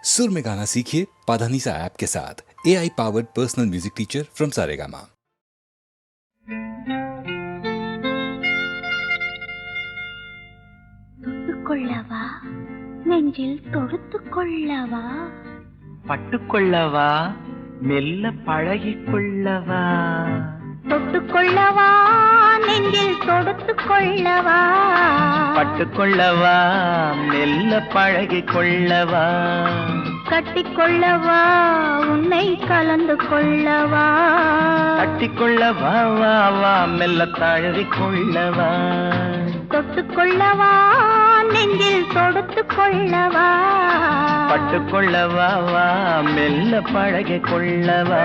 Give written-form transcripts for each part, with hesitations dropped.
सुर में गाना सीखिए पाधानीसा ऐप के साथ। AI powered personal music teacher from Saregama. தொட்டுக்கொள்ளவா நெஞ்சில் தொடுத்துக்கொள்ளவா, பட்டுக்கொள்ளவா மெல்ல பழகிக்கொள்ளவா, தொட்டுக்கொள்ளவா நெஞ்சில் தொடுத்துக்கொள்ளவா, பட்டுக்கொள்ளவா மெல்ல பழகிக்கொள்ளவா, கட்டிக்கொள்ளவா உன்னை கலந்து கொள்ளவா, கட்டிக்கொள்ளவா வா வா மெல்ல தழுவிக்கொள்ளவா, தொட்டுக்கொள்ளவா நெஞ்சில் தொடுத்துக்கொள்ளவா, பட்டுக்கொள்ளவா வா மெல்ல பழகிக்கொள்ளவா.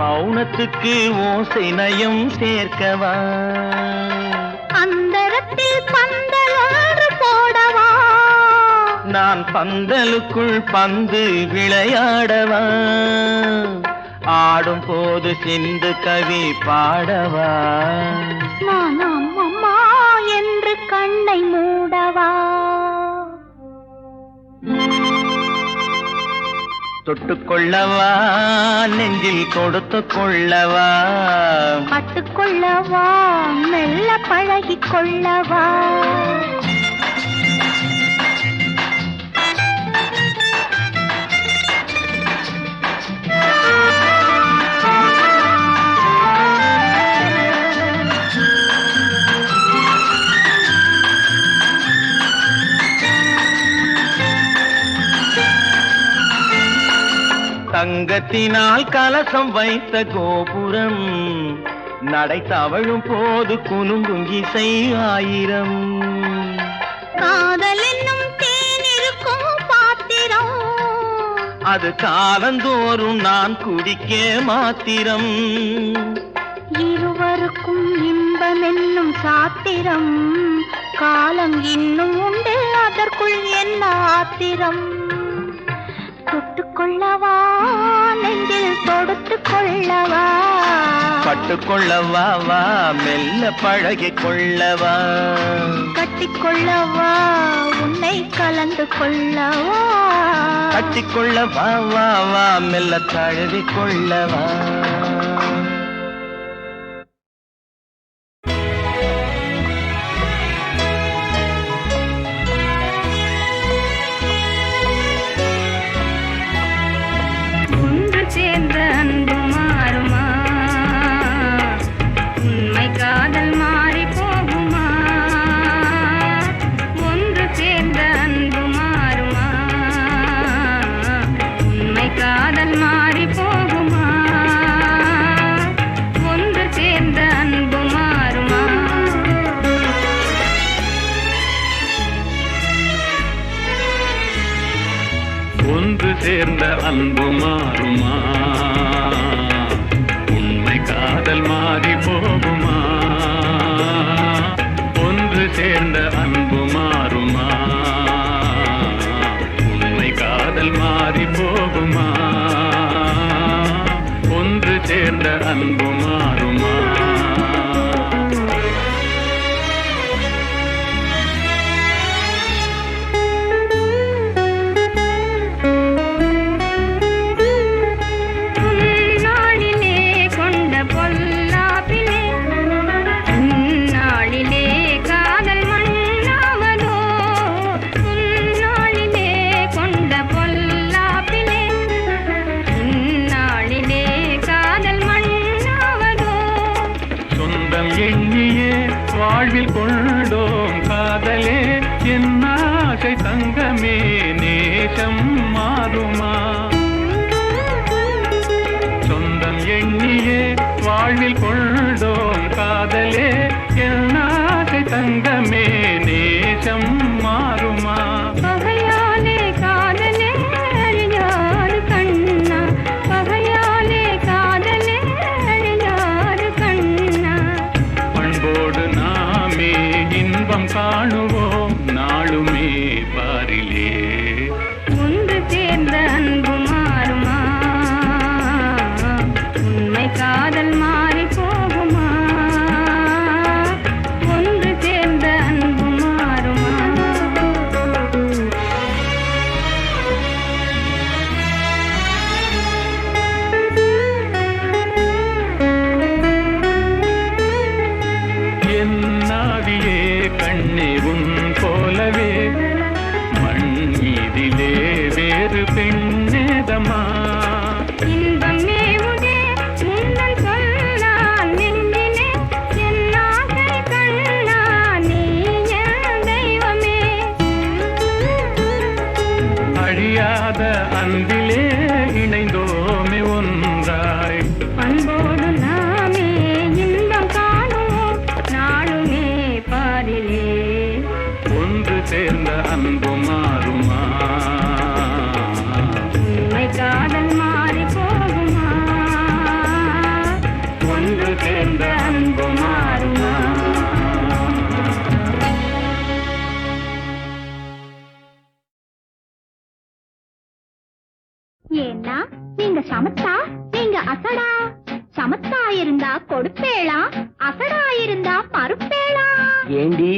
மௌனத்துக்கு ஓசை நயம் சேர்க்கவா, அந்தரத்தில் பந்தல் ஒன்று போடவா, நான் பந்தலுக்குள் பந்து விளையாடவா, ஆடும் போது சிந்து கவி பாடவா, நான் அம்மம்மா என்று கண்ணை மூடவா, தொட்டுக்கொள்ளவா நெஞ்சில் கொடுத்து கொள்ளவா, பட்டுக்கொள்ளவா மெல்ல பழகிக்கொள்ளவா, தங்கத்தினால் கலசம் வைத்த கோபுரம், நடை தவழும் போது குலுங்கும் இசை ஆயிரம், காதல் என்னும் தேனிருக்கும் பாத்திரம், அது காலந்தோறும் நான் குடிக்க மாத்திரம், இருவருக்கும் இன்பம் என்னும் சாத்திரம், காலம் இன்னும் உண்டு அதற்குள் என்ன ஆத்திரம், தொட்டுக்கொள்ளவா நெஞ்சில் தொடுத்துக்கொள்ளவா, பட்டுக்கொள்ளவா வா மெல்ல பழகிக்கொள்ளவா, கட்டிக்கொள்ளவா உன்னை கலந்து கொள்ளவா, கட்டிக்கொள்ளவா வா வா மெல்ல தழுவிக்கொள்ளவா. சேர்ந்த அன்பு மாறுமா, உண்மை காதல் மாறி போகுமா, ஒன்று சேர்ந்த அன்பு மாறுமா, உண்மை காதல் மாறி போகுமா, ஒன்று சேர்ந்த அன்பு மாறுமா. வாழ்வில் கொண்டோம் காதலே என் ஆசை தங்கமே, நேசம் மாறுமா, சொந்தம் எண்ணியே வாழ்வில் கொண்டோம் காதலே என் ஆசை தங்கமே, நேசம் மாறுமா. பகையாலே காதலே அழியாத அன்பிலே இணைந்தோமே ஒன்றாய். அன்போடு நாமே இன்பம் காணுவோம் நாளுமே பாரிலே. ஒன்று சேர்ந்த அன்பு மாறுமா? உண்மை காதல் மாறி போகுமா? ஒன்று சேர்ந்த அன்பு மாறுமா? ஏன்னா நீங்க சமத்தா, நீங்க அசடா. சமத்தா இருந்தா கொடுப்பேளா, அசடா இருந்தா மறுப்பேளா. ஏண்டி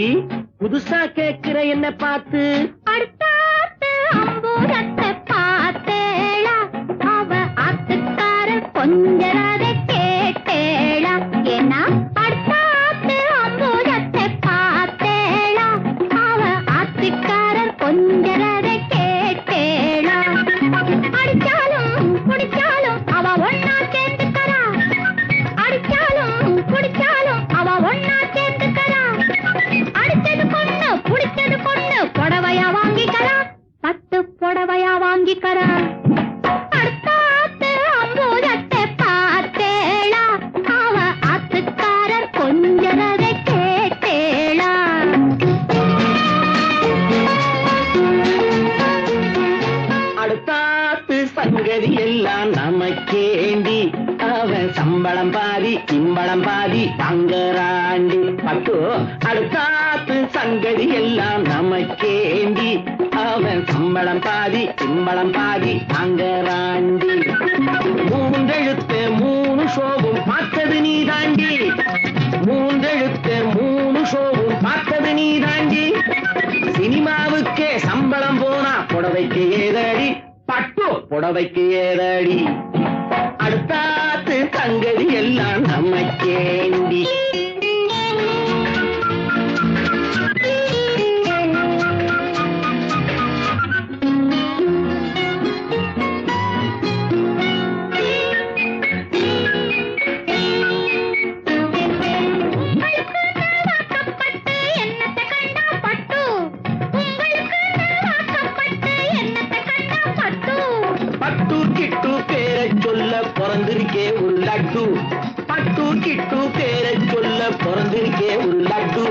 புதுசா கேக்குற என்ன பார்த்து? அடுத்தாத்து அம்பூரத்தை பார்த்தேளா, அவ ஆத்துக்கார கொஞ்சரதை கேட்டேளா. ஏன்னா அடுத்தாத்து அம்பூரத்தை பார்த்தேளா, அவ ஆத்துக்காரர் கொஞ்சரதை கேட்டேளா. அடிச்சாலும் குடிச்சாலும் அவ ஒன்னா சேர்ந்துக்கறா. அடிச்சாலும் குடிச்சாலும் அவ ஒன்னா சேர்ந்துக்கறா. அடிச்சது பொண்ணு புடிச்சது பொண்ணு புடவையா வாங்கிக்கறா. 10 புடவையா வாங்கிக்கறா. அடுத்தாத்து அம்பூரத்தை பார்த்தேளா, அவ ஆத்துக்காரர் கொஞ்சரதை கேட்டேளா. அடுத்தாத்து சங்கதி எல்லாம் நமக்கேண்டி, அவன் சம்பளம் பாதி சிம்பளம் பாதி தங்கராண்டி. பட்டு அடுத்தாத்து சங்கதி எல்லாம் நமக்கேண்டி, அவன் சம்பளம் பாதி சிம்பளம் பாதி தங்கராண்டி. மூன்றெழுத்து 3 ஷோவும் பார்த்தது நீ தாண்டி. மூன்றெழுத்து 3 ஷோவும் பார்த்தது நீ தாண்டி. சினிமாவுக்கே சம்பளம் போனா புடவைக்கு ஏதடி, பட்டு புடவைக்கு ஏதடி. அடுத்தாத்து சங்கதி எல்லாம் நமக்கேண்டி. பிறந்திருக்கே ஒரு லட்டு. பட்டு கிட்டு பேரை சொல்ல பிறந்திருக்கே ஒரு லட்டு.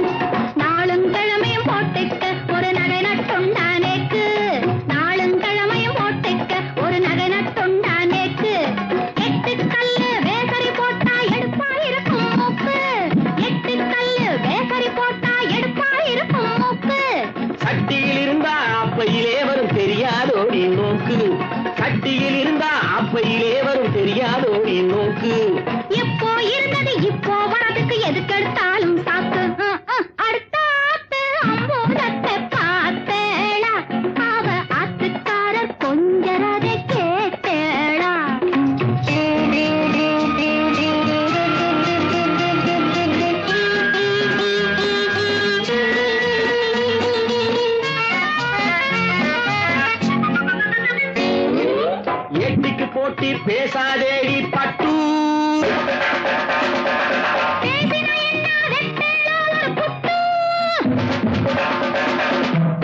நாளும் கிழமையும் போட்டுக்க ஒரு நகை நட்டுண்டானேக்கு. நாளும் கிழமையும் போட்டுக்க ஒரு நகை நட்டுண்டானேக்கு. 8 கல்லு வேசரி போட்டா எடுப்பா இருக்கும் மூக்கு. 8 கல்லு வேசரி போட்டா எடுப்பா இருக்கும் மூக்கு. சட்டியில் இருந்தா அப்பையிலே வரும் தெரியாதோடி நோக்கு. சட்டியில் இருந்தா அப்பையிலே வரும் தெரியாதோடி நோக்கு. எப்போ இருந்தது இப்போ வரதுக்கு எதுக்கெடுத்தாலும் சாக்கு. அடுத்தாத்து அம்பூரத்தை பார்த்தேளா, அவ ஆத்துக்காரர் கொஞ்சரதை கேட்டேளா. எட்டிக்கு போட்டி பேசாதேடி பட்டு.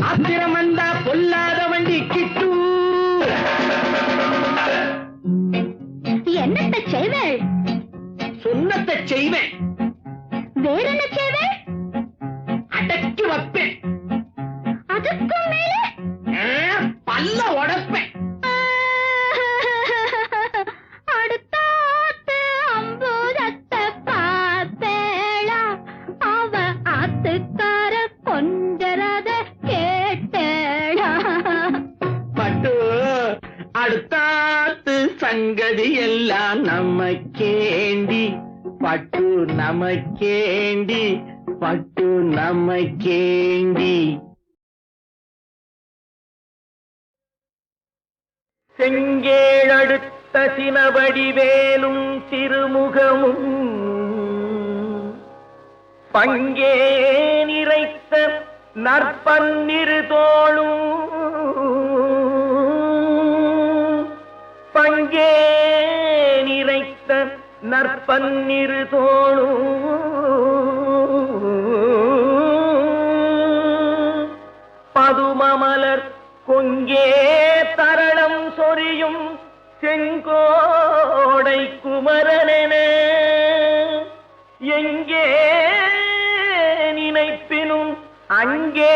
ஆத்திரம் வந்தா பொல்லாத வண்டி கிட்டு. என்னத்தை செய்வேள்? சொன்னத்தை செய்வேன். வேற என்ன செய்வேள்? அடக்கி வைப்பேன். அதுக்கு மேலே பல்ல உடைப்பேன். அடுத்தாத்து அம்பூரத்தை பார்த்தேளா, அவ ஆத்துக்கார கொஞ்சரத கேட்டேளா. பட்டு அடுத்தாத்து சங்கதி எல்லாம் நமக்கேண்டி. பட்டு நமக்கேண்டி, பட்டு நமக்கேண்டி. செங்கேழடுத்த சினவடிவேலும் திருமுகமும் பங்கே நிறைத்த நற்பன்னிரு தோளும் பங்கே நிறைத்த நற்பன்னிரு தோளும் பதுமமலர் கொங்கே சொரியும் செங்கோடை குமரனென எங்கே நினைப்பினும் அங்கே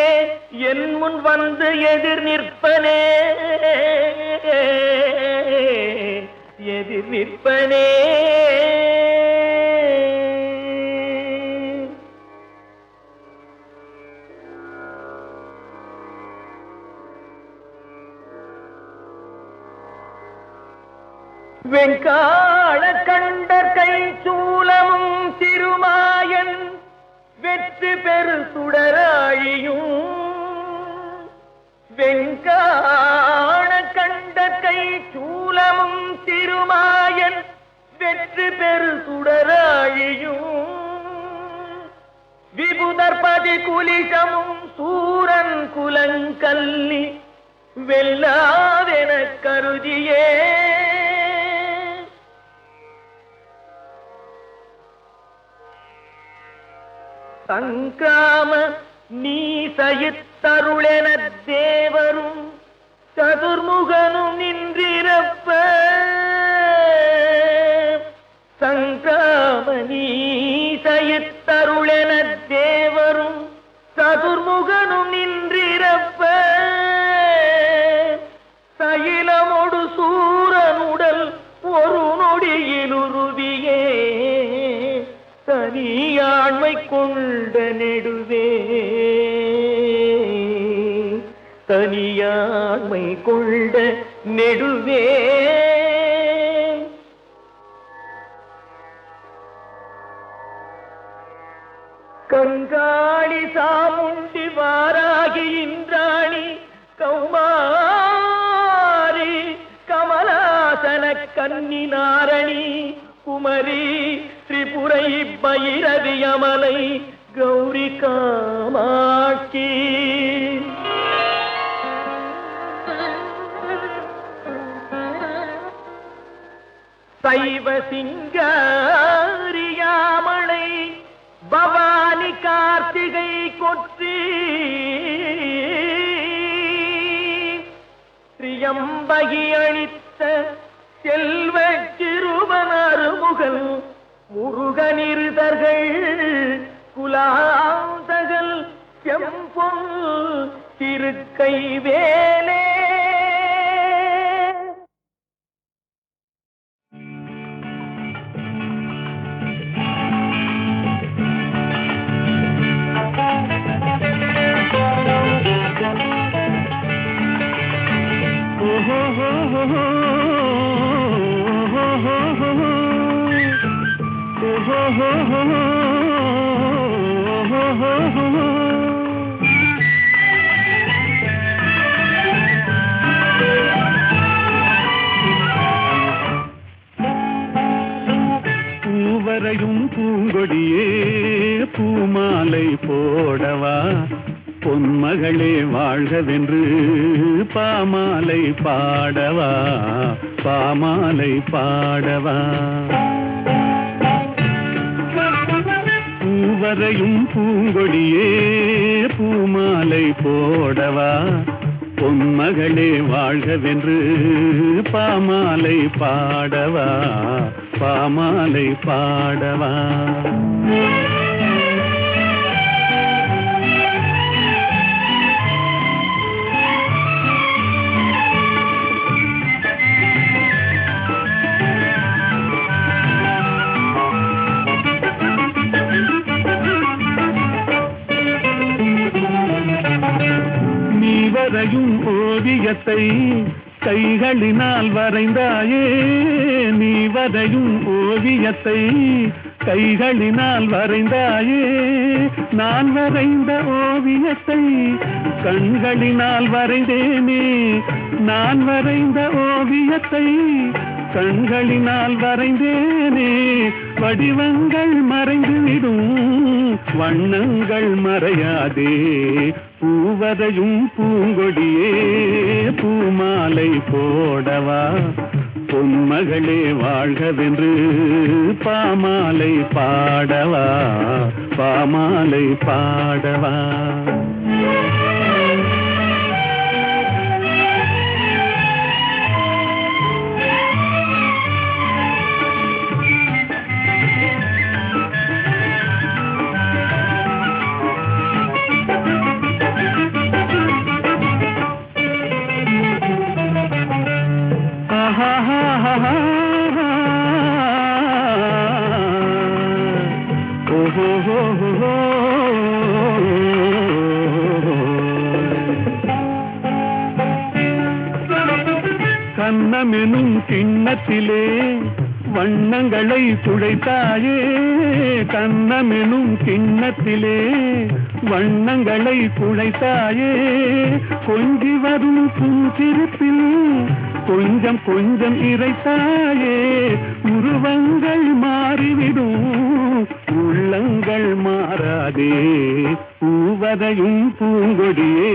என் முன் வந்து எதிர் நிற்பனே எதிர் நிற்பனே. வெங்காள கண்டர் கை சூலமும் திருமாயன் வெற்றி பெரு சுடராழியும் வெங்காள கண்டர் கை சூலமும் திருமாயன் வெற்றி பெரு சுடராழியும் விபுதர்பதி குலிகமும் சூரன் குலங்கல்லி வெல்லாதென கருதியே சங்காம நீ சயித்தருளென தேவரும் சதுர்முகனும் நின்றிருப்ப சங்காம நீ சயித்தருளென தேவரும் சதுர்முகனும் நின்றிருப்ப சயிலமொடு சூரனுடல் ஒரு நொடியிலுருவியே தனியாண்மை கொண்ட நெடுவே தனியாண்மை கொண்ட நெடுவே கங்காளி சாமுண்டி வாராகி இந்திராணி கௌமாரி கமலாசன கன்னி நாரணி குமரி திரிபுரை பைரவி அமலை கௌரி காமாட்சி சைவ சிங்காரியாமலை பவானி கார்த்திகை கொற்றி திரியம்பகி அளித்த செல்வ சிறுவனருமுகன் முருகனிருதர்கள் குலாந்தகல் செம்பொன் திருக்கை வேலே. பூவரையும் பூங்கொடியே பூமாலை போடவா பொன்மகளே வாழ்கவென்று பாமாலை பாடவா பாமாலை பாடவா. பூவரையும் பூங்கொடியே பூமாலை போடவா பொன்மகளே வாழ்கவென்று பாமாலை பாடவா பாமாலை பாடவா. வரையும் ஓவியத்தை கைகளினால் வரைந்தாயே நீ வரையும் ஓவியத்தை கைகளினால் வரைந்தாயே நான் வரைந்த ஓவியத்தை கண்களினால் வரைந்தேனே நான் வரைந்த ஓவியத்தை கண்களினால் வரைந்தேனே வடிவங்கள் மறைந்துவிடும் வண்ணங்கள் மறையாதே பூவரையும் பூங்கொடியே பூமாலை போடவா பொன்மகளே வாழ்கவென்று பாமாலை பாடவா பாமாலை பாடவா. கண்ணமெனும் கிண்ணத்திலே வண்ணங்களை குழைத்தாயே, கண்ணமெனும் கிண்ணத்திலே வண்ணங்களை குழைத்தாயே, கொஞ்சி வரும் புன்சிரிப்பில் கொஞ்சம் கொஞ்சம் இறைத்தாயே, உருவங்கள் மாறிவிடும் உள்ளங்கள் மாறாதே, பூவதையும் பூங்கொடியே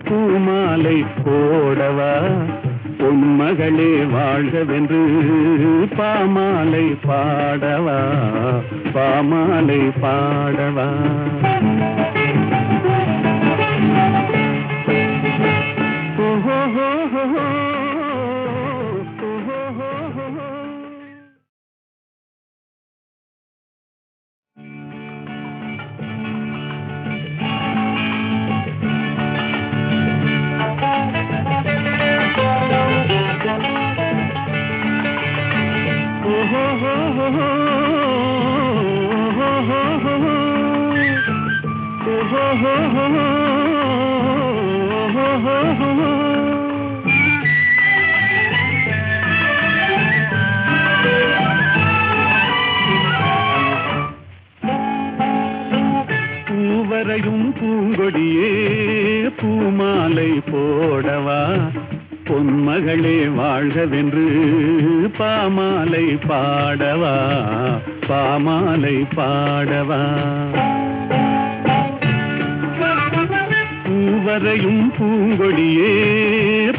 பூமாலை போடவா, பொன்மகளே வாழ்கவென்று பாமாலை பாடவா, பாமாலை பாடவா. பூவரையும் பூங்கொடியே பூமாலை போடவா, பொன்மகளே வாழ்கவென்று பாமாலை பாடவா, பாமாலை பாடவா. பூவரையும் பூங்கொடியே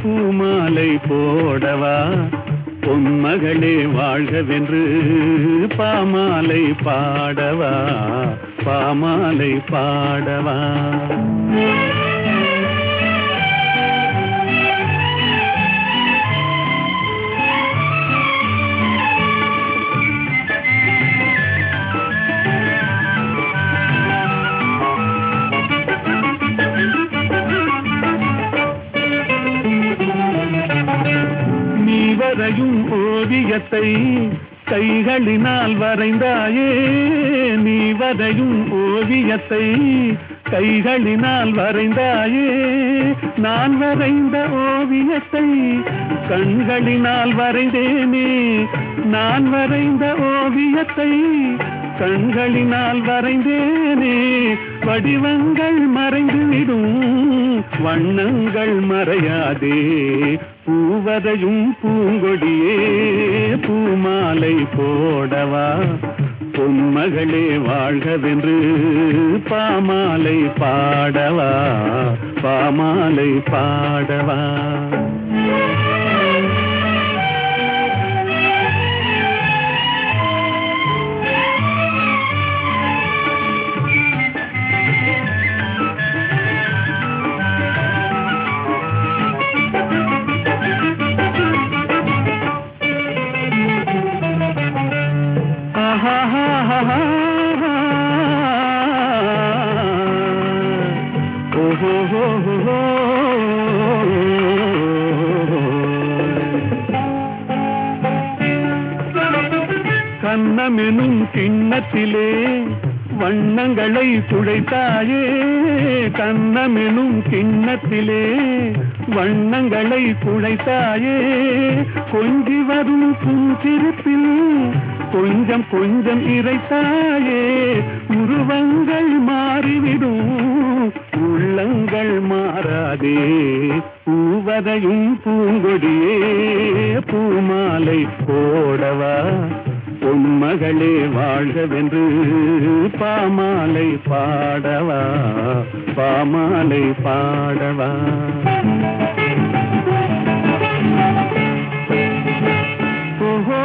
பூமாலை போடவா, பொன்மகளே வாழ்கவென்று பாமாலை பாடவா, பாமாலை பாடவா. நீ வரையும் ஓவியத்தை கைகளினால் வரைந்தாயே, நீ வரையும் ஓவியத்தை கைகளினால் வரைந்தாயே, நான் வரைந்த ஓவியத்தை கண்களினால் வரைந்தேனே, நான் வரைந்த ஓவியத்தை கண்களினால் வரைந்தேனே, வடிவங்கள் மறைந்துவிடும் வண்ணங்கள் மறையாதே, பூவதையும் பூங்கொடியே பூமாலை போடவா, பொன்மகளே வாழ்கவென்று பாமாலை பாடவா, பாமாலை பாடவா. கண்ணமெனும் கிண்ணத்திலே வண்ணங்களை குழைத்தாயே, கண்ணமெனும் கிண்ணத்திலே வண்ணங்களை குழைத்தாயே, கொஞ்சி வரும் புன்சிரிப்பில் கொஞ்சம் கொஞ்சம் இறைத்தாயே, உருவங்கள் மாறிவிடும் உள்ளங்கள் மாறாதே, பூவதையும் பூங்கொடியே பூமாலை போடவா, பொன்மகளே வாழ்கவென்று பாமாலை பாடவா, பாமாலை பாடவா. ஓஹோ